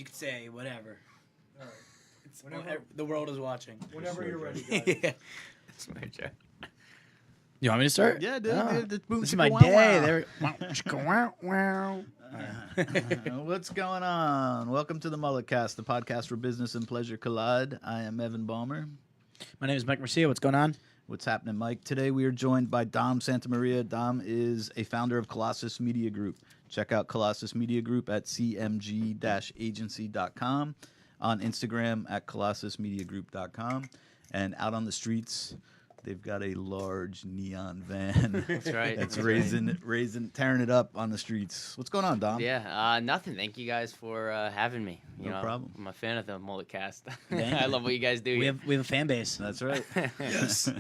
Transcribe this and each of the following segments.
You could say whatever. All right. The world is watching. Whenever you're ready, guys. Yeah. You want me to start? Yeah, dude. Oh. This This is my day. What's going on? Welcome to the MulletCast, the podcast where business and pleasure collide. I am Evan Balmer. My name is Mike Mercia. What's going on? What's happening, Mike? Today we are joined by Dom Santamaria. Dom is a founder of Colossus Media Group. Check out Colossus Media Group at cmg-agency.com, on Instagram at colossusmediagroup.com, and out on the streets, they've got a large neon van. That's right. That's tearing it up on the streets. What's going on, Dom? Yeah, nothing. Thank you guys for having me. No problem. I'm a fan of the MulletCast. Yeah. I love what you guys do. We have a fan base. That's right. Yes.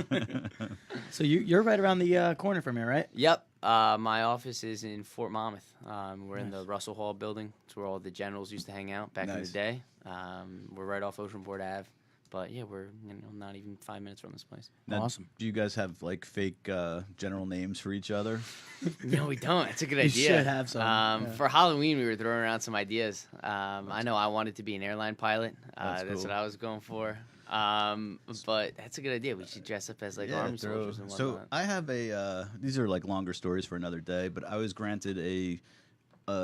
So you're right around the corner from here, right? Yep. My office is in Fort Monmouth. We're in Nice. the Russell Hall building. It's where all the generals used to hang out back in Nice. the day. We're right off Oceanport Ave. But yeah, we're not even 5 minutes from this place. Now, Awesome. Do you guys have like fake general names for each other? No, we don't. It's a good You idea. should have some. Yeah. For Halloween, we were throwing around some ideas. I know I wanted to be an airline pilot. That's That's cool. what I was going for. But that's a good idea. We should dress up as like army soldiers and So whatnot. I have these are like longer stories for another day, but I was granted a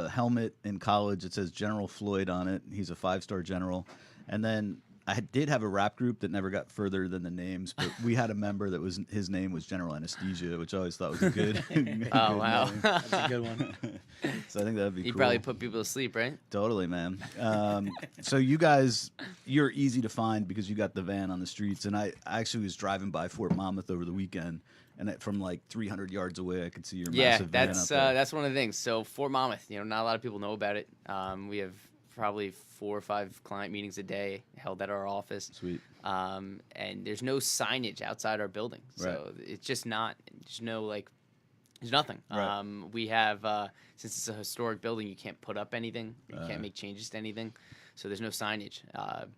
helmet in college that says General Floyd on it. He's a 5-star general. And then I did have a rap group that never got further than the names, but we had a member that was his name was General Anesthesia, which I always thought was a good. good Oh, wow. name. That's a good one. So I think that'd be You cool. probably put people to sleep, right? Totally, man. So you guys, you're easy to find because you got the van on the streets. And I actually was driving by Fort Monmouth over the weekend, and from like 300 yards away, I could see your Yeah, massive van that's out there. that's one of the things. So Fort Monmouth, not a lot of people know about it. We have probably 4 or 5 client meetings a day held at our office. Sweet. And there's no signage outside our building, so it's just not. There's no there's nothing. Right. We have since it's a historic building, you can't put up anything. You can't make changes to anything. So there's no signage.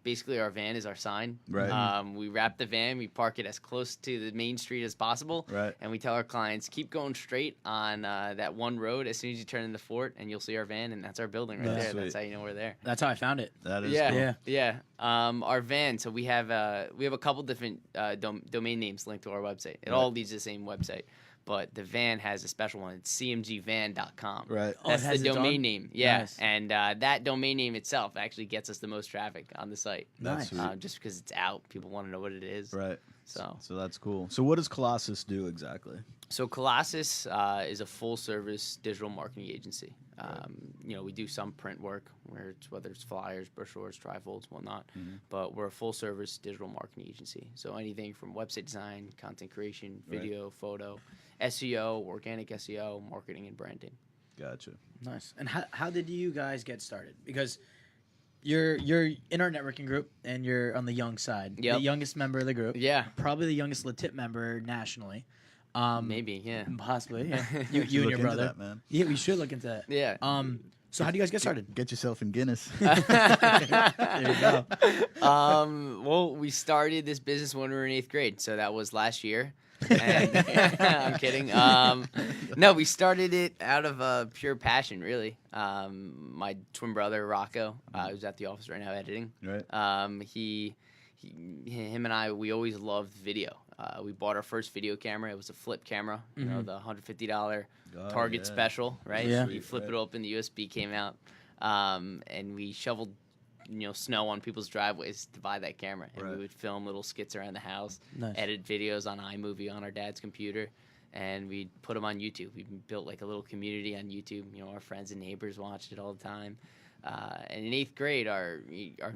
Basically, our van is our sign. Right. We wrap the van, we park it as close to the main street as possible, Right. and we tell our clients, keep going straight on that one road. As soon as you turn in the fort, and you'll see our van, and that's our building right That's there. sweet. That's how you know we're there. That's how I found it. That is Yeah, cool. Yeah. Our van. So we have a couple different domain names linked to our website. It all leads to the same website. But the van has a special one. It's cmgvan.com. Right. Oh, That's it has the its domain own? name. Yeah. Nice. And that domain name itself actually gets us the most traffic on the site. That's Nice. sweet. Just because it's out. People want to know what it is. Right. So that's cool. So what does Colossus do exactly? So Colossus is a full-service digital marketing agency. We do some print work, whether it's flyers, brochures, trifolds, whatnot. Mm-hmm. But we're a full-service digital marketing agency. So anything from website design, content creation, video, photo, SEO, organic SEO, marketing, and branding. Gotcha. Nice. And how did you guys get started? Because you're in our networking group, and you're on the young side. Yep. The youngest member of the group. Yeah, Probably the youngest Latip member nationally. maybe. Yeah. Possibly. Yeah. You you and look your into brother. that, man. Yeah, we should look into that. Yeah. So how do you guys get started? Get yourself in Guinness. There you go. Well, we started this business when we were in 8th grade, so that was last year. And I'm kidding. No, we started it out of pure passion, really. My twin brother Rocco, who's at the office right now editing. Right. Him and I, we always loved video. We bought our first video camera. It was a flip camera, the $150 Oh, Target yeah. special, right? Yeah. You flip Right. it open, the USB came out, and we shoveled, snow on people's driveways to buy that camera. And Right. we would film little skits around the house, Nice. edit videos on iMovie on our dad's computer, and we'd put them on YouTube. We built like a little community on YouTube. Our friends and neighbors watched it all the time. And in 8th grade, our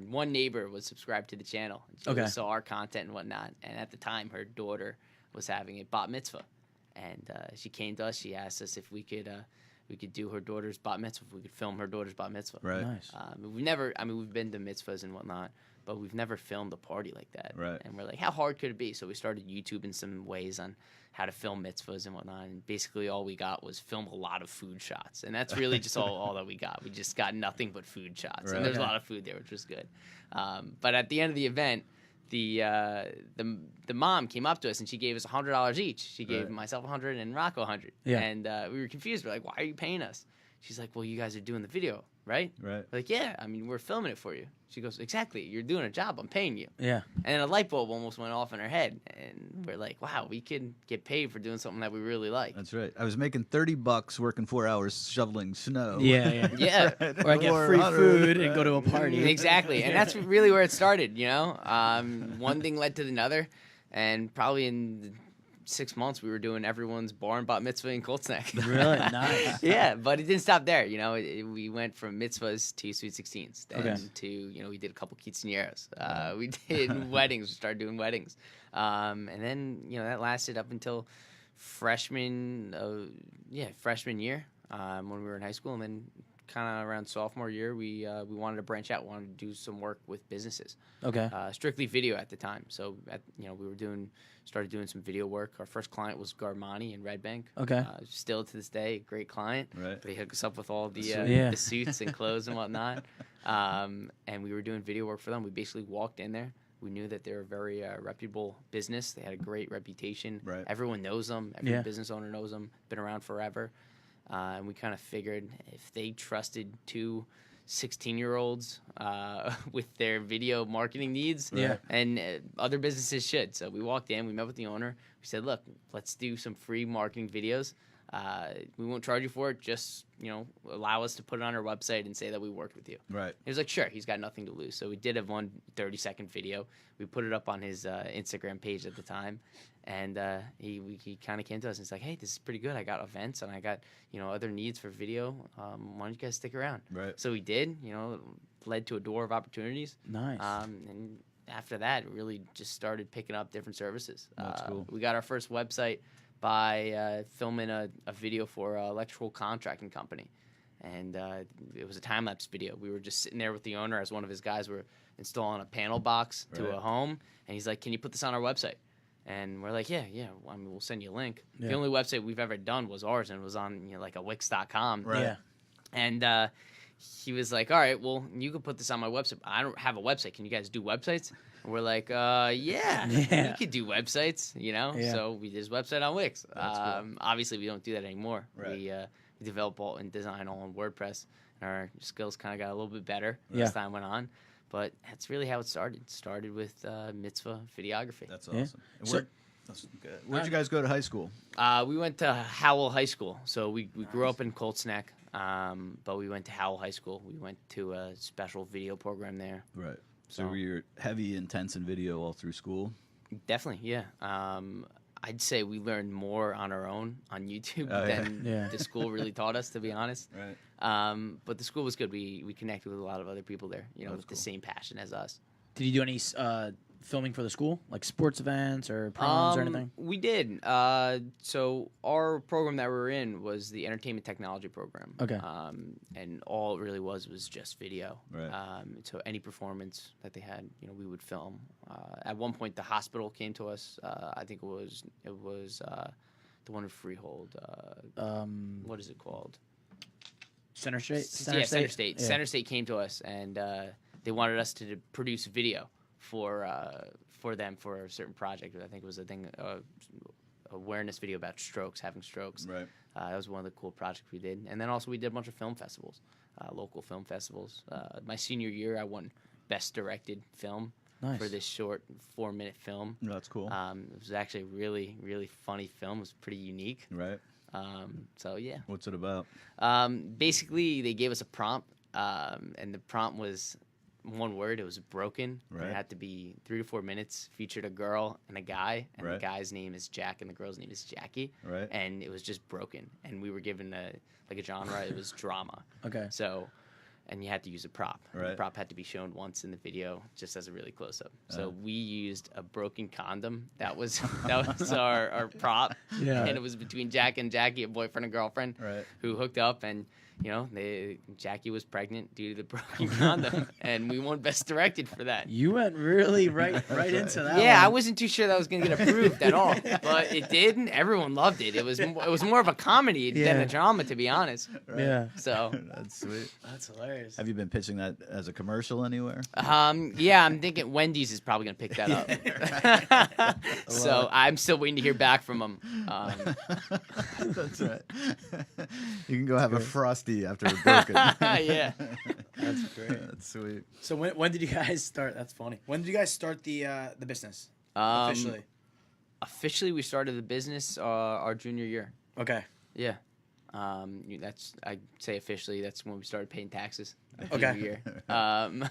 one neighbor was subscribed to the channel. She Okay. saw our content and whatnot. And at the time, her daughter was having a bat mitzvah, and she came to us. She asked us if we could do her daughter's bat mitzvah, if we could film her daughter's bat mitzvah. Right. Nice. We've been to mitzvahs and whatnot, but we've never filmed a party like that. Right. And we're like, how hard could it be? So we started YouTubing some ways on how to film mitzvahs and whatnot. And basically all we got was film a lot of food shots. And that's really just all that we got. We just got nothing but food shots. Right. And there's a Okay. lot of food there, which was good. But at the end of the event, the mom came up to us and she gave us $100 each. She gave Right. myself $100 and Rocco $100. Yeah. And we were confused. We're like, why are you paying us? She's like, well, you guys are doing the video, right? Right. We're like, yeah, I mean, we're filming it for you. She goes, exactly. You're doing a job. I'm paying you. Yeah. And a light bulb almost went off in her head. And we're like, wow, we can get paid for doing something that we really like. That's right. I was making $30 working 4 hours shoveling snow. Yeah. Yeah. Or I get free 100, food and go to a party. Exactly. And that's really where it started, One thing led to another. And probably in 6 months, we were doing everyone's bar and bat mitzvah in Colts Neck. Really? Nice. Yeah, but it didn't stop there. We went from mitzvahs to sweet 16s, then Okay. to we did a couple quinceañeras. We did weddings. We started doing weddings, and then that lasted up until freshman year when we were in high school, and then kind of around sophomore year, we wanted to branch out, wanted to do some work with businesses. Okay. Strictly video at the time. So we started doing some video work. Our first client was Garmani in Red Bank. Okay. Still to this day, a great client. Right. They hook us up with all the Yeah. the suits and clothes and whatnot. And we were doing video work for them. We basically walked in there. We knew that they were a very reputable business. They had a great reputation. Right. Everyone knows them. Every Yeah. business owner knows them. Been around forever. And we kind of figured if they trusted two 16-year-olds with their video marketing needs, Yeah. and other businesses should. So we walked in, we met with the owner. We said, look, let's do some free marketing videos. We won't charge you for it. Just, allow us to put it on our website and say that we worked with you. Right. He was like, sure, he's got nothing to lose. So we did have one 30-second video. We put it up on his Instagram page at the time. And he kind of came to us and he's like, hey, this is pretty good. I got events and I got, other needs for video. Why don't you guys stick around? Right. So we did, led to a door of opportunities. Nice. And after that, it really just started picking up different services. That's cool. We got our first website by filming a video for an electrical contracting company. And it was a time-lapse video. We were just sitting there with the owner as one of his guys were installing a panel box to Right. a home. And he's like, can you put this on our website? And we're like, yeah. I mean, we'll send you a link. Yeah. The only website we've ever done was ours, and it was on like a Wix.com. Right. Yeah. And he was like, all right, well, you can put this on my website. I don't have a website. Can you guys do websites? And we're like, yeah, Yeah. we could do websites, Yeah. So we did his website on Wix. That's cool. Obviously, we don't do that anymore. Right. We develop all and design all on WordPress, and our skills kind of got a little bit better Yeah. as time went on. But that's really how it started. It started with mitzvah videography. That's Yeah. awesome. And So- that's good. Where'd you guys go to high school? We went to Howell High School. So we grew up in Colts Neck, but we went to Howell High School. We went to a special video program there. Right. So So- were you heavy, intense in video all through school? Definitely, yeah. I'd say we learned more on our own on YouTube Oh, yeah. than Yeah. the school really taught us, to be honest. Right. But the school was good. We connected with a lot of other people there, That's with the cool. same passion as us. Did you do any filming for the school, like sports events or proms or anything? We did. So our program that we were in was the entertainment technology program. Okay. And all it really was just video. Right. So any performance that they had, we would film. At one point, the hospital came to us. I think it was the one in Freehold. What is it called? Center State. Center State. Yeah. Center State came to us, and they wanted us to produce video for them for a certain project. I think it was a thing, awareness video about strokes, having strokes. Right. That was one of the cool projects we did. And then also we did a bunch of film festivals, local film festivals. My senior year, I won Best Directed Film Nice. for this short 4-minute film. No, that's cool. It was actually a really, really funny film. It was pretty unique. Right. So, yeah. What's it about? Basically, they gave us a prompt, and the prompt was one word. It was broken. Right. It had to be 3 to 4 minutes. Featured a girl and a guy, and Right. the guy's name is Jack, and the girl's name is Jackie. Right. And it was just broken. And we were given a genre. It was drama. Okay. So, and you had to use a prop. And Right. The prop had to be shown once in the video, just as a really close up. So Uh. we used a broken condom. That was our prop. Yeah. And it was between Jack and Jackie, a boyfriend and girlfriend, Right. who hooked up, and Jackie was pregnant due to the broken condom, and we won Best Directed for that. You went really right into that. Yeah, I one. wasn't too sure that was gonna get approved at all, but it did, and everyone loved it. It was more of a comedy than Yeah. a drama, to be honest. Right. Yeah. So, That's sweet. That's hilarious. Have you been pitching that as a commercial anywhere? yeah, I'm thinking Wendy's is probably gonna pick that up. So I'm still waiting to hear back from them. That's right. You can go have a frosty rusty after it broken. Yeah. That's great. That's sweet. So when did you guys start? That's funny. When did you guys start the business officially? Officially, we started the business our junior year. Okay. Yeah. That's I'd say officially that's when we started paying taxes. Okay. Junior year.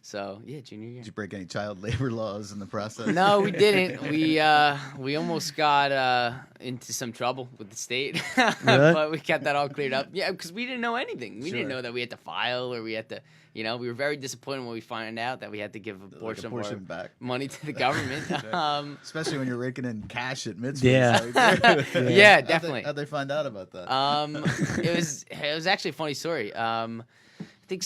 So yeah, junior year. Did you break any child labor laws in the process? No, we didn't. We almost got into some trouble with the state, but we got that all cleared up. Yeah, because we didn't know anything. We didn't know that we had to file or we had to. We were very disappointed when we found out that we had to give a portion, of our back. money to the government. Especially when you're raking in cash at mitzvahs. Yeah. Like, Yeah, definitely. How'd they find out about that? It was actually a funny story. I think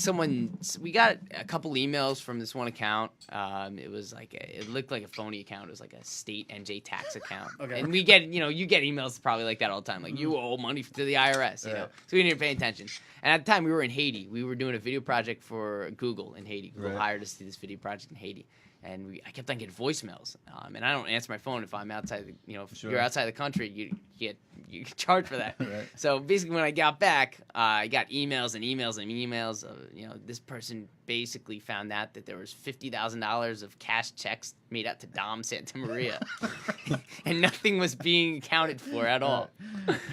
we got a couple emails from this one account. It was like it looked like a phony account. It was like a state NJ tax account. Okay. And we get, you get emails probably like that all the time. Like you owe money to the IRS, you know. So we didn't pay attention. And at the time we were in Haiti. We were doing a video project for Google in Haiti. Google hired us to do this video project in Haiti. And I kept on getting voicemails, and I don't answer my phone if I'm outside. If you're outside the country, you get charged for that. Right. So basically, when I got back, I got emails and emails and emails. This person basically found out that there was $50,000 of cash checks made out to Dom Santamaria, and nothing was being accounted for at all.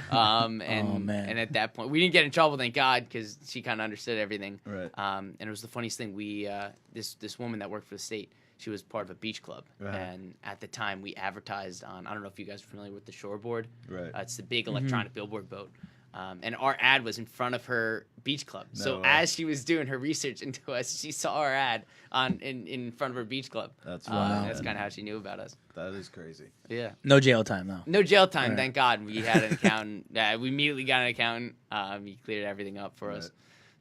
And at that point, we didn't get in trouble, thank God, because she kind of understood everything. Right. And it was the funniest thing. We this woman that worked for the state. She was part of a beach club, and at the time we advertised on. I don't know if you guys are familiar with the Shoreboard. Right. It's the big electronic billboard boat, and our ad was in front of her beach club. No So way. as she was doing her research into us, she saw our ad in front of her beach club. That's That's kind of how she knew about us. That is crazy. Yeah. No jail time though. No jail time, Right. thank God. We had an accountant. We immediately got an accountant. He cleared everything up for us. Right.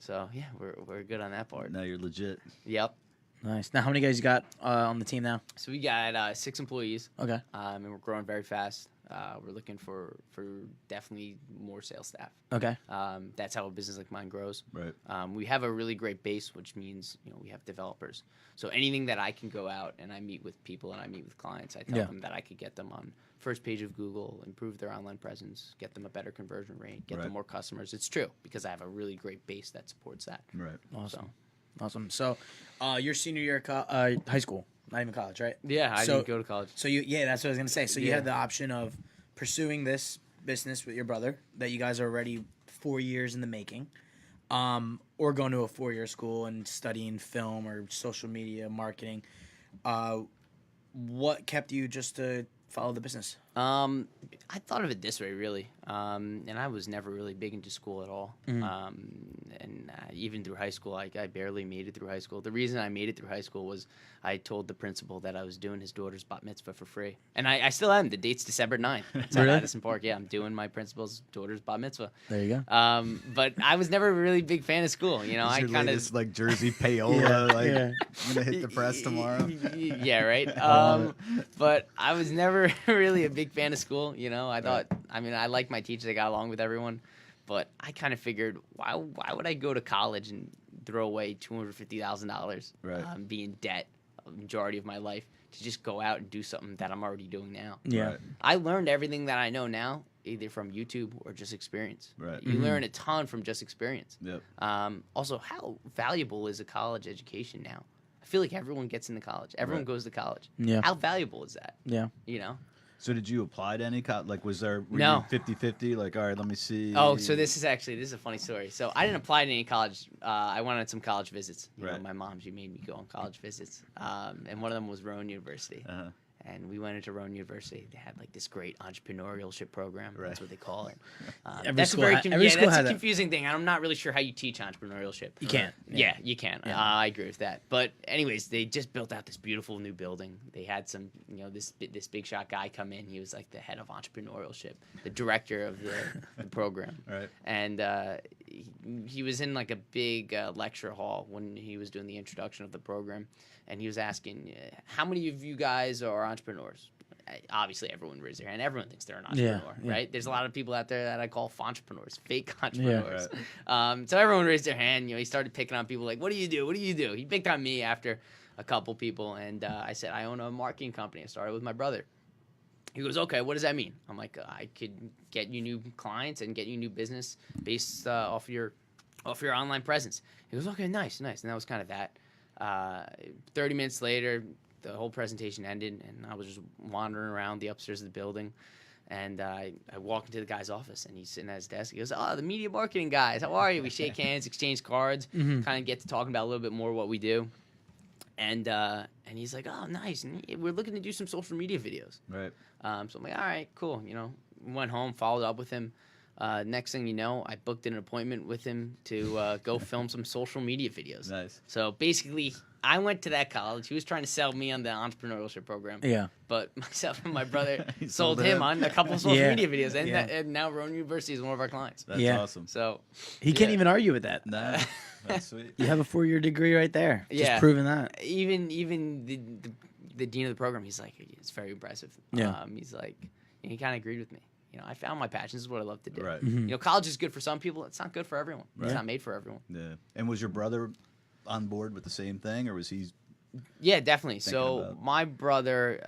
So yeah, we're good on that part. Now you're legit. Yep. Nice. Now, how many guys you got on the team now? So we got 6 employees. Okay. And we're growing very fast. We're looking for definitely more sales staff. Okay. That's how a business like mine grows. Right. We have a really great base, which means we have developers. So anything that I can go out and I meet with people and I meet with clients, I tell them that I could get them on first page of Google, improve their online presence, get them a better conversion rate, get them more customers. It's true because I have a really great base that supports that. Right. Awesome. Awesome. So, your senior year of high school, not even college, right? Yeah, I didn't go to college. So that's what I was gonna say. So you had the option of pursuing this business with your brother that you guys are already 4 years in the making, or going to a 4-year school and studying film or social media marketing. What kept you just to follow the business? I thought of it this way, really. And I was never really big into school at all. And even through high school, I barely made it through high school. The reason I made it through high school was I told the principal that I was doing his daughter's bat mitzvah for free. And I still am. The date's December 9th. It's at Addison Park. Yeah, I'm doing my principal's daughter's bat mitzvah. There you go. But I was never a really big fan of school. I your kind latest, of like jersey payola. I'm gonna hit the press tomorrow. Yeah, right. But I was never really a big fan of school. I thought, I liked my teachers. I got along with everyone. But I kind of figured, why would I go to college and throw away $250,000, Right. be in debt a majority of my life to just go out and do something that I'm already doing now? Yeah. Right. I learned everything that I know now either from YouTube or just experience. Right. You learn a ton from just experience. Yep. Also, how valuable is a college education now? I feel like everyone gets into college. Everyone goes to college. Yeah. How valuable is that? Yeah. So did you apply to any like were No. you 50-50? Like, all right, let me see. Oh, so this is a funny story. So I didn't apply to any college. I went on some college visits. My mom, she made me go on college visits. And one of them was Rowan University. Uh-huh. And we went into Rowan University. They had like this great entrepreneurship program. Right. That's what they call it. Every That's school a every school that's has a that. confusing thing. I'm not really sure how you teach entrepreneurship. You can't. Yeah, you can. I agree with that. But anyways, they just built out this beautiful new building. They had some, this big shot guy come in. He was like the head of entrepreneurship, the director of the program. Right. And he was in like a big lecture hall when he was doing the introduction of the program, and he was asking, "How many of you guys are entrepreneurs?" Obviously, everyone raised their hand. Everyone thinks they're an entrepreneur, right? There's a lot of people out there that I call entrepreneurs, fake entrepreneurs. So everyone raised their hand. He started picking on people like, "What do you do? What do you do?" He picked on me after a couple people, and I said, "I own a marketing company. I started with my brother." He goes, "Okay, what does that mean?" I'm like, "I could get you new clients and get you new business based off your "Oh, for your online presence." He goes, "Okay, nice." And that was kind of that. 30 minutes later, the whole presentation ended, and I was just wandering around the upstairs of the building. And I walk into the guy's office, and he's sitting at his desk. He goes, "Oh, the media marketing guys, how are you?" We shake hands, exchange cards, kind of get to talking about a little bit more what we do. And he's like, "Oh, nice. And we're looking to do some social media videos." Right. So I'm like, "All right, cool." Went home, followed up with him. Next thing you know, I booked an appointment with him to go film some social media videos. Nice. So basically, I went to that college. He was trying to sell me on the entrepreneurship program. Yeah. But myself and my brother He sold sold him him. on a couple of social Yeah. media videos. And, Yeah. and now Rowan University is one of our clients. That's Yeah. awesome. So He can't Yeah. even argue with that. Nah, that's sweet. You have a 4-year degree right there. Yeah. Just proving that. even the dean of the program, he's like, it's very impressive. Yeah. He's like, he kind of agreed with me. I found my passion. This is what I love to do. Right. College is good for some people. It's not good for everyone. Right. It's not made for everyone. Yeah. And was your brother on board with the same thing, or was he? Yeah, definitely. Thinking So about- my brother,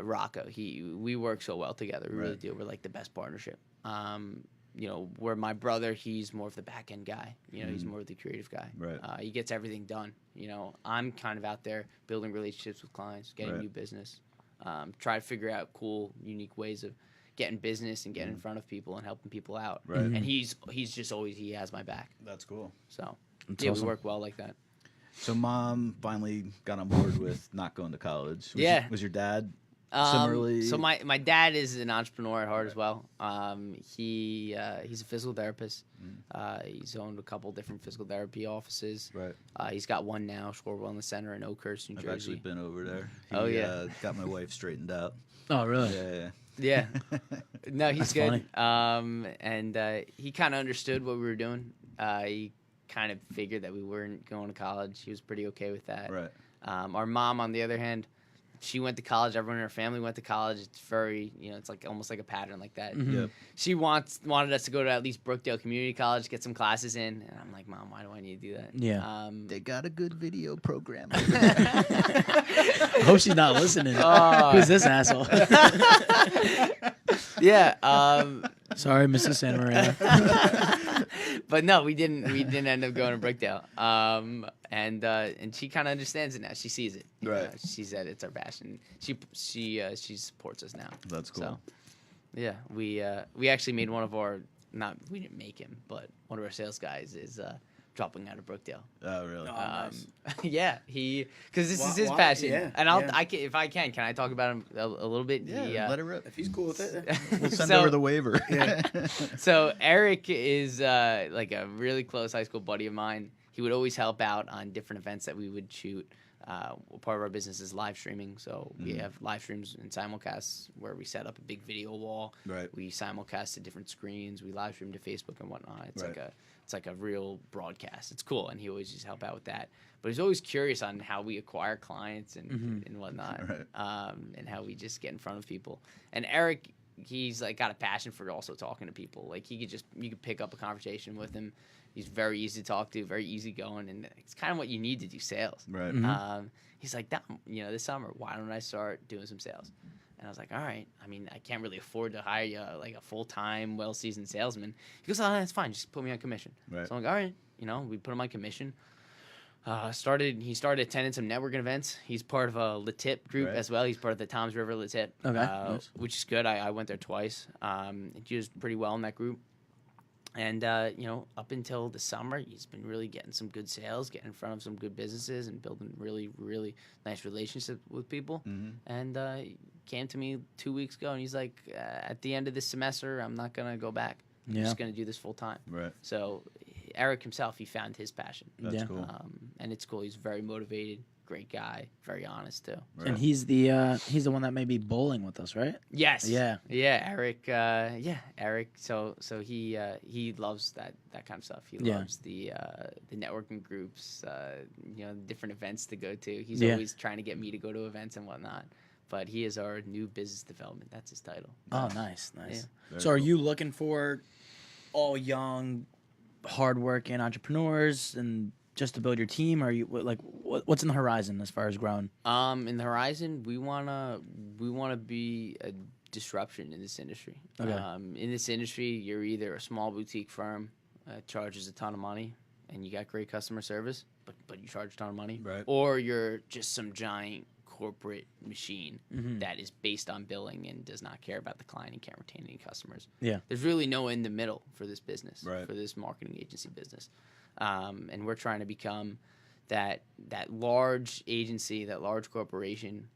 Rocco, we work so well together. We really Right. do. We're like the best partnership. Where my brother, he's more of the back end guy. He's more of the creative guy. Right. He gets everything done. I'm kind of out there building relationships with clients, getting Right. new business, try to figure out cool, unique ways of getting business and getting in front of people and helping people out. Right. And he's just always, he has my back. That's cool. So That's yeah, awesome. we work well like that. So mom finally got on board with not going to college. Yeah. Was your dad similarly? So my dad is an entrepreneur at heart as well. He's a physical therapist. He's owned a couple different physical therapy offices. Right. He's got one now, Shore Wellness Center in Oakhurst, New I've Jersey. actually been over there. Oh, yeah. Got my wife straightened out. Oh, really? Yeah. Yeah. No, he's That's good. And he kind of understood what we were doing. He kind of figured that we weren't going to college. He was pretty okay with that. Right. Our mom, on the other hand, she went to college. Everyone in her family went to college. It's very, it's like almost like a pattern like that. Yep. She wanted us to go to at least Brookdale Community College, get some classes in. And I'm like, Mom, why do I need to do that? Yeah. They got a good video program. I hope she's not listening. Oh. Who's this asshole? Yeah. Sorry, Mrs. Santamaria. But no, we didn't end up going to Brookdale. And she kind of understands it now. She sees it. Right. She said it's our passion. She supports us now. That's cool. So, yeah, we actually made one of our we didn't make him, but one of our sales guys is dropping out of Brookdale. Oh, really? Oh. nice. Yeah, because this is his Why? passion. Yeah, And yeah. if I can I talk about him a little bit? Yeah, let it rip. If he's cool with it. We'll send So- over the waiver. So Eric is like a really close high school buddy of mine. He would always help out on different events that we would shoot. Part of our business is live streaming, so we have live streams and simulcasts where we set up a big video wall. Right. We simulcast to different screens. We live stream to Facebook and whatnot. It's Right. like a real broadcast. It's cool, and he always just help out with that. But he's always curious on how we acquire clients and whatnot, Right. and how we just get in front of people. And Eric, he's like got a passion for also talking to people. Like you could pick up a conversation with him. He's very easy to talk to, very easygoing, and it's kind of what you need to do sales. Right. He's like, this summer, why don't I start doing some sales? And I was like, all right. I mean, I can't really afford to hire you like a full-time, well-seasoned salesman. He goes, oh, that's fine. Just put me on commission. Right. So I'm like, all right. We put him on commission. He started attending some networking events. He's part of a Latip group Right. as well. He's part of the Toms River Latip, Okay, nice. which is good. I went there twice. He was pretty well in that group. And, up until the summer, he's been really getting some good sales, getting in front of some good businesses and building really, really nice relationships with people. And he came to me 2 weeks ago, and he's like, at the end of this semester, I'm not going to go back. I'm Yeah. just going to do this full time. Right. So Eric himself, he found his passion. That's Yeah. cool. And it's cool. He's very motivated, great guy, very honest, too. Right. And he's the one that may be bowling with us, right? Yes. Yeah. Yeah, Eric. Eric. So he loves that kind of stuff. He Yeah. loves the networking groups, different events to go to. He's Yeah. always trying to get me to go to events and whatnot. But he is our new business development. That's his title. Oh, nice. Yeah. Very So, are cool. you looking for all young, hardworking entrepreneurs and just to build your team? Or are you what's in the horizon as far as growing? In the horizon, we wanna be a disruption in this industry. Okay. In this industry, you're either a small boutique firm that charges a ton of money, and you got great customer service, but you charge a ton of money, Right. or you're just some giant corporate machine that is based on billing and does not care about the client and can't retain any customers. Yeah. There's really no in the middle for this business, Right. for this marketing agency business. And we're trying to become that large agency, that large corporation,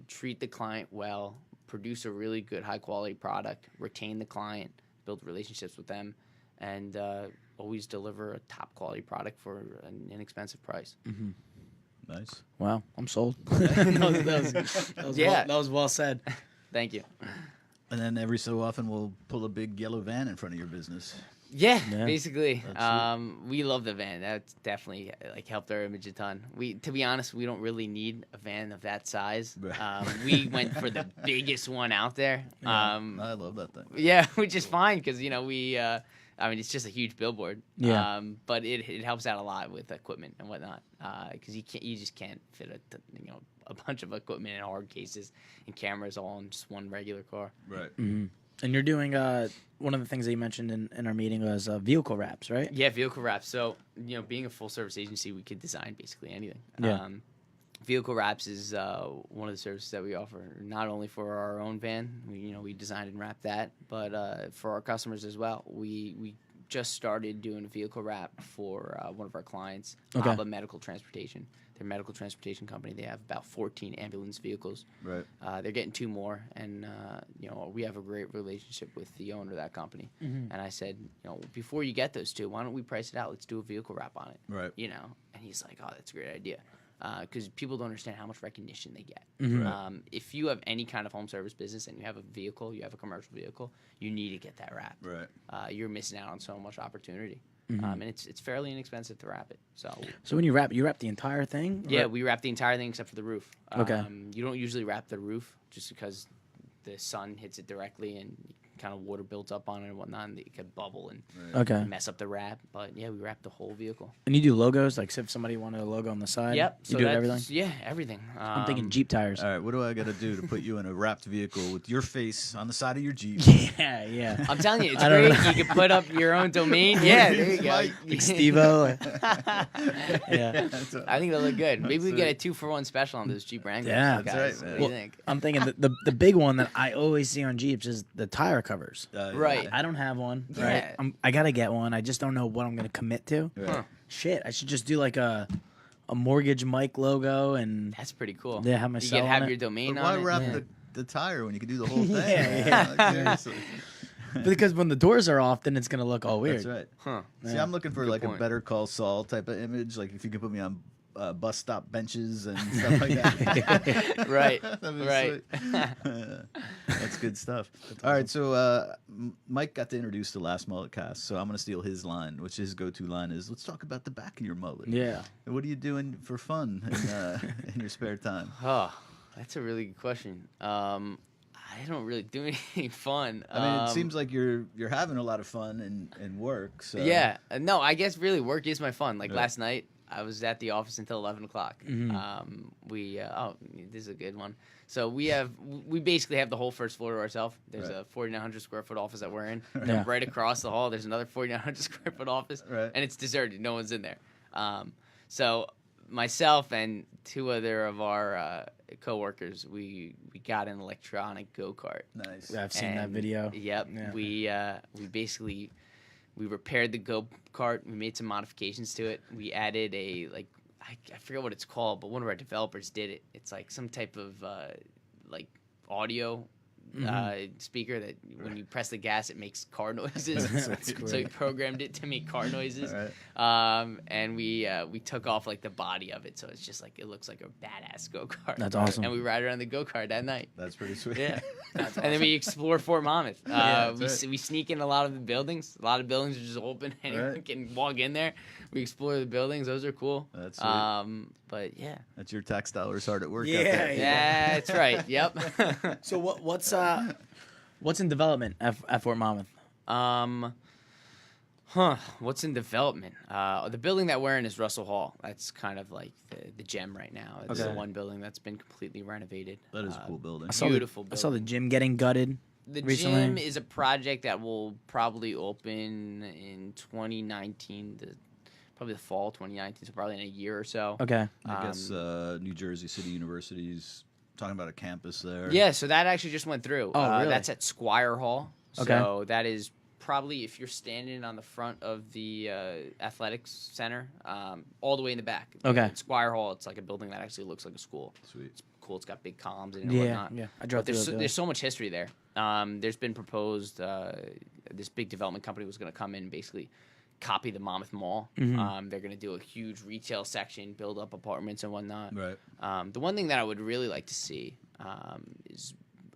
treat the client well, produce a really good high quality product, retain the client, build relationships with them, and always deliver a top quality product for an inexpensive price. Nice. Wow, I'm sold. that was well said. Thank you. And then every so often we'll pull a big yellow van in front of your business. Yeah, Yeah. basically. That's We love the van. That's definitely helped our image a ton. To be honest, we don't really need a van of that size. Right. We went for the biggest one out there. I love that thing. Yeah, which is fine because it's just a huge billboard. Yeah. But it helps out a lot with equipment and whatnot. Because you just can't fit a bunch of equipment in hard cases and cameras all in just one regular car. Right. And you're doing one of the things that you mentioned in our meeting was vehicle wraps, right? Yeah, vehicle wraps. So, being a full service agency, we could design basically anything. Yeah. Vehicle wraps is one of the services that we offer, not only for our own van. We designed and wrapped that, but for our customers as well. We just started doing a vehicle wrap for one of our clients, Okay. ABBA Medical Transportation. They're a medical transportation company. They have about 14 ambulance vehicles. Right. They're getting 2 more, and we have a great relationship with the owner of that company. And I said, before you get those 2, why don't we price it out? Let's do a vehicle wrap on it. Right. And he's like, oh, that's a great idea, because people don't understand how much recognition they get. Right. If you have any kind of home service business and you have a vehicle, you have a commercial vehicle, you need to get that wrapped. Right. You're missing out on so much opportunity. And it's fairly inexpensive to wrap it. So when you wrap the entire thing? Yeah, we wrap the entire thing except for the roof. Okay. You don't usually wrap the roof just because the sun hits it directly and kind of water builds up on it and whatnot, and it could bubble and Okay. mess up the wrap. But yeah, we wrap the whole vehicle. And you do logos, like if somebody wanted a logo on the side? Yep. You do everything? Yeah, everything. I'm thinking Jeep tires. All right. What do I got to do to put you in a wrapped vehicle with your face on the side of your Jeep? Yeah, yeah. I'm telling you, it's I don't great. know. You can put up your own domain. Yeah, there you go. Mike. Like Steve-O. Yeah. I think they'll look good. Maybe we That's get a 2-for-1 special on those Jeep Wranglers. Yeah. That's guys. right, man. What do Well, you think? I'm thinking the big one that I always see on Jeeps is the tire covers. Right. I don't have one. Yeah. Right. I gotta get one. I just don't know what I'm gonna commit to. Right. Huh. Shit, I should just do like a mortgage Mike logo and That's pretty cool. yeah, have my You cell can on have it. your domain But why on it. wrap Yeah. the tire when you can do the whole thing? Yeah, Like, seriously. Because when the doors are off, then it's gonna look all weird. That's right. Huh. See, Yeah. I'm looking for Good like point. a Better Call Saul type of image. Like if you could put me on bus stop benches and stuff like that. Right. That'd be Right. sweet. That's good stuff. All right, so Mike got to introduce the last MulletCast, so I'm going to steal his line, which his go-to line is, let's talk about the back of your mullet. Yeah. And what are you doing for fun in your spare time? Oh, that's a really good question. I don't really do anything fun. I mean, it seems like you're having a lot of fun in work. So. Yeah. No, I guess really work is my fun. Like Yeah. last night, I was at the office until 11 o'clock. Mhm. This is a good one. So we basically have the whole first floor to ourselves. There's Right. a 4,900 square foot office that we're in. Yeah. Right across the hall, there's another 4,900 square foot office, Right. and it's deserted. No one's in there. So myself and 2 other of our coworkers, we got an electronic go-kart. Nice. I've seen that And- video. Yep. Yeah. We basically repaired the go-kart. We made some modifications to it. We added I forget what it's called, but one of our developers did it. It's like some type of audio speaker that when you press the gas, it makes car noises. That's So he great. programmed it to make car noises. All right. And we took off like the body of it, so it's just like it looks like a badass go-kart. That's awesome. And we ride around the go-kart that night. That's pretty sweet. Yeah. And then we explore Fort Monmouth. Yeah, we that's right. we sneak in a lot of the buildings. A lot of buildings are just open. Anyone Right. can walk in there. We explore the buildings. Those are cool. That's sweet. But yeah. That's your tax dollars hard at work out Yeah, there. Yeah, that's right. Yep. So what's in development at Fort Monmouth? What's in development? The building that we're in is Russell Hall. That's kind of like the gem right now. It's the Okay. one building that's been completely renovated. That is a cool building. I saw Beautiful I saw the building. gym getting gutted. The recently. gym is a project that will probably open in 2019 to probably the fall 2019, so probably in a year or so. Okay. I guess New Jersey City University's talking about a campus there. Yeah, so that actually just went through. Oh, really? That's at Squire Hall. Okay. So that is probably, if you're standing on the front of the athletics center, all the way in the back. Okay. At Squire Hall, it's like a building that actually looks like a school. Sweet. It's cool. It's got big columns and Yeah, whatnot. yeah. I But drove through there's so much history there. There's been proposed, this big development company was going to come in and basically copy the Monmouth Mall. Mm-hmm. They're going to do a huge retail section, build up apartments and whatnot. Right. The one thing that I would really like to see is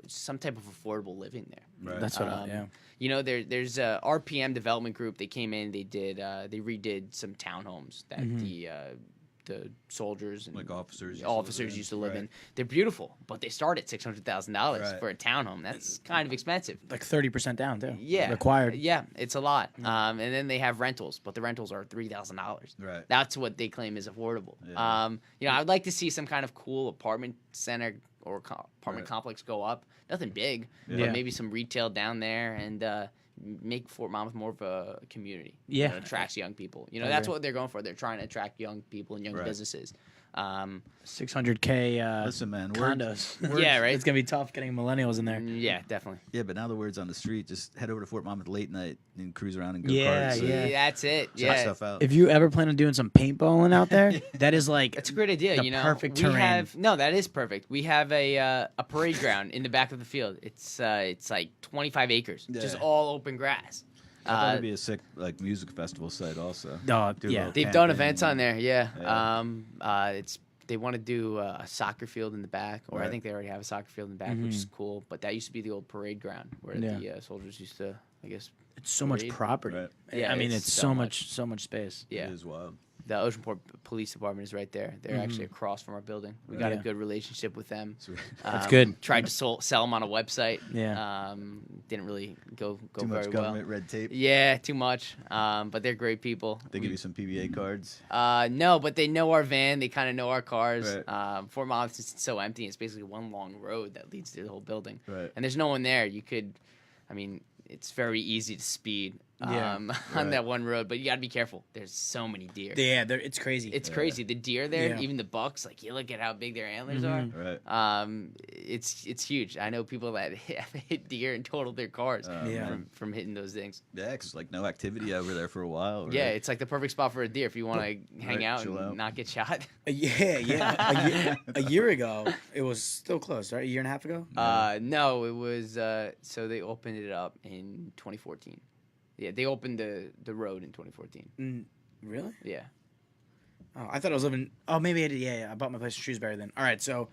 some type of affordable living there. Right. That's what yeah. You know, there's a RPM development group. They came in, they redid some townhomes that the soldiers and Like officers used to live in. They're beautiful, but they start at $600,000 Right. for a townhome. That's kind of expensive. Like 30% down too. Yeah, Required. Yeah, it's a lot. And then they have rentals, but the rentals are $3,000. Right. That's what they claim is affordable. Yeah. You know, I'd like to see some kind of cool apartment center or apartment Right. complex go up. Nothing big, Yeah. but maybe some retail down there and make Fort Monmouth more of a community. Yeah. That attracts young people. You know, I that's agree. what they're going for. They're trying to attract young people and young Right. businesses. 600K Listen, man. condos. Yeah, right. It's gonna be tough getting millennials in there. Yeah, definitely. Yeah, but now the word's on the street. Just head over to Fort Monmouth late night and cruise around and go Yeah, karts. yeah. That's it. Check Yeah. stuff out. If you ever plan on doing some paintballing out there, that is like That's a great idea. the You know, perfect we terrain. have that is perfect. We have a parade ground in the back of the field. It's like 25 acres, just Yeah. all open grass. That'd probably be a sick like music festival site also. Do a yeah. little They've done camping events on there. Yeah. Yeah. They want to do a soccer field in the back, or I Right. think they already have a soccer field in the back, which is cool. But that used to be the old parade ground where Yeah. the soldiers used to, I guess. It's so much Parade. property. Right. Yeah, I mean, it's it's so so much. much space. Yeah. It is wild. The Oceanport Police Department is right there. They're actually across from our building. We got a Yeah. good relationship with them. Sweet. That's good. Tried to sell them on a website. Yeah. Didn't really go Too very much government red tape. well. Yeah, too much. But they're great people. They give you some PBA cards. No, but they know our van. They kind of know our cars. Right. Fort Monmouth is so empty. It's basically one long road that leads to the whole building. Right. And there's no one there. It's very easy to speed Yeah. on Right. that one road, but you got to be careful. There's so many deer. Yeah, it's crazy. It's crazy. The deer there, Yeah. even the bucks, like you look at how big their antlers Mhm. Right. are. It's huge. I know people that have hit deer and totaled their cars Yeah. from hitting those things. Yeah, 'cause like no activity over there for a while. Right? Yeah, it's like the perfect spot for a deer if you want to hang Right, out chill and out. not get shot. A year ago, it was still closed, right? A year and a half ago. No, it was so they opened it up in 2014. Yeah, they opened the road in 2014. Really? Yeah. Oh, I thought I was living. Oh, maybe I did. Yeah, I bought my place in Shrewsbury then. All right, so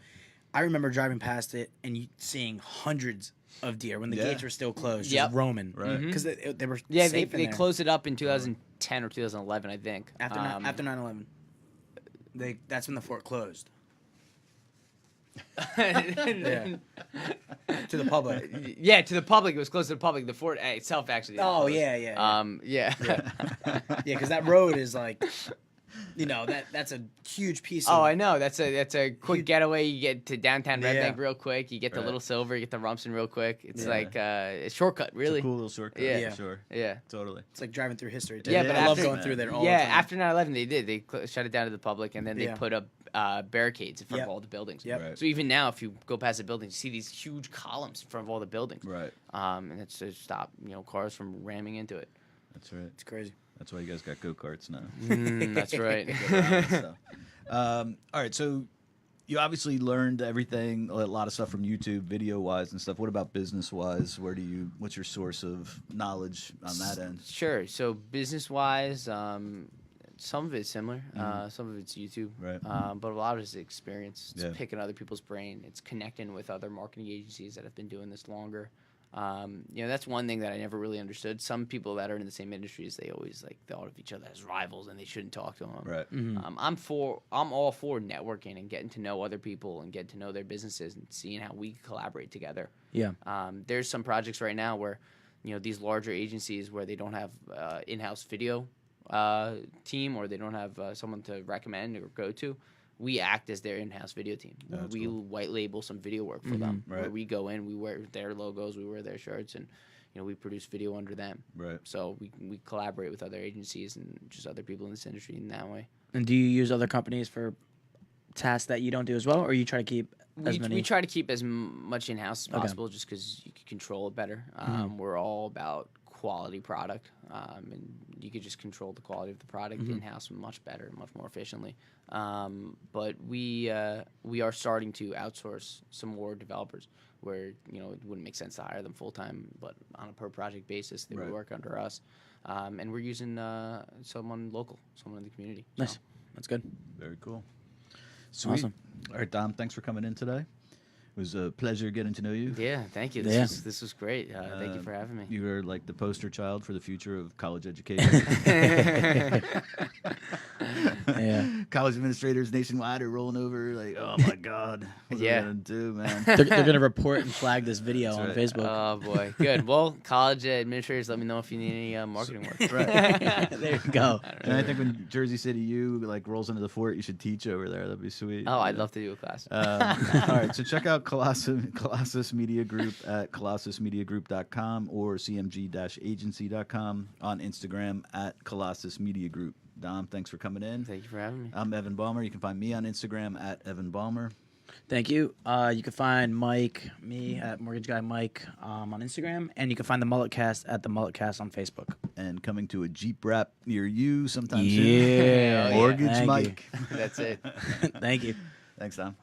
I remember driving past it and seeing hundreds of deer when the Yeah. gates were still closed, Yep. just roaming. Right. Because they were Yeah, safe they in there. closed it up in 2010 or 2011, I think. after 9/11. That's when the fort closed yeah. to the public. Yeah, to the public. It was closed to the public. The fort itself actually. didn't Oh close. yeah. Yeah. Yeah, because that road is like, that's a huge piece. Oh, of, I know. That's a quick getaway. You get to downtown Red Yeah. Bank real quick. You get to Right. Little Silver. You get to Rumson real quick. It's Yeah. like a shortcut, really. It's a cool little shortcut. Yeah. For sure. Yeah. Totally. It's like driving through history. Too. Yeah, I but love after- going through there all Yeah, the time. after 9/11, they did. They shut it down to the public, and then they Yeah. put up barricades in front Yep. of all the buildings. Yep. Right. So even now, if you go past the building, you see these huge columns in front of all the buildings. Right. And it's to stop cars from ramming into it. That's right. It's crazy. That's why you guys got go karts now. That's right. So, all right, so you obviously learned everything, a lot of stuff from YouTube, video wise and stuff. What about business wise? What's your source of knowledge on that end? Sure. So business wise, some of it's similar. Some of it's YouTube. Right. But a lot of it's experience. It's Yeah. picking other people's brain. It's connecting with other marketing agencies that have been doing this longer. That's one thing that I never really understood. Some people that are in the same industries, they always thought of each other as rivals, and they shouldn't talk to them. Right. I'm all for networking and getting to know other people and getting to know their businesses and seeing how we collaborate together. Yeah. There's some projects right now where, these larger agencies where they don't have in-house video team, or they don't have someone to recommend or go to. We act as their in-house video team. Yeah, that's we cool. white label some video work for them. Right. Where we go in, we wear their logos, we wear their shirts, and we produce video under them. Right. So we collaborate with other agencies and just other people in this industry in that way. And do you use other companies for tasks that you don't do as well, or you try to keep as many? We try to keep as much in-house as possible just because you can control it better. We're all about quality product, and you could just control the quality of the product in-house much better, much more efficiently. But we are starting to outsource some more developers where, it wouldn't make sense to hire them full-time, but on a per-project basis, they would work under us. And we're using someone local, someone in the community. Nice. That's good. Very cool. Sweet. Awesome. All right, Dom, thanks for coming in today. It was a pleasure getting to know you. Yeah, thank you. Yeah. This was great. Thank you for having me. You were like the poster child for the future of college education. Yeah. College administrators nationwide are rolling over like, oh my God, what Yeah. are we gonna do, man? They're going to report and flag this video on right. Facebook. Oh boy, good. Well, college administrators, let me know if you need any marketing work. Right. There you go. And I think when Jersey City U like rolls into the fort, you should teach over there. That'd be sweet. Oh, I'd love to do a class. All right, so check out Colossus Media Group at colossusmediagroup.com or cmg-agency.com, on Instagram at Colossus Media Group. Dom, thanks for coming in. Thank you for having me. I'm Evan Balmer. You can find me on Instagram at Evan Balmer. Thank you. You can find me at Mortgage Guy Mike on Instagram, and you can find the MulletCast at the MulletCast on Facebook. And coming to a Jeep wrap near you sometime Yeah. soon. Mortgage Thank you. Mike. That's it. Thank you. Thanks, Dom.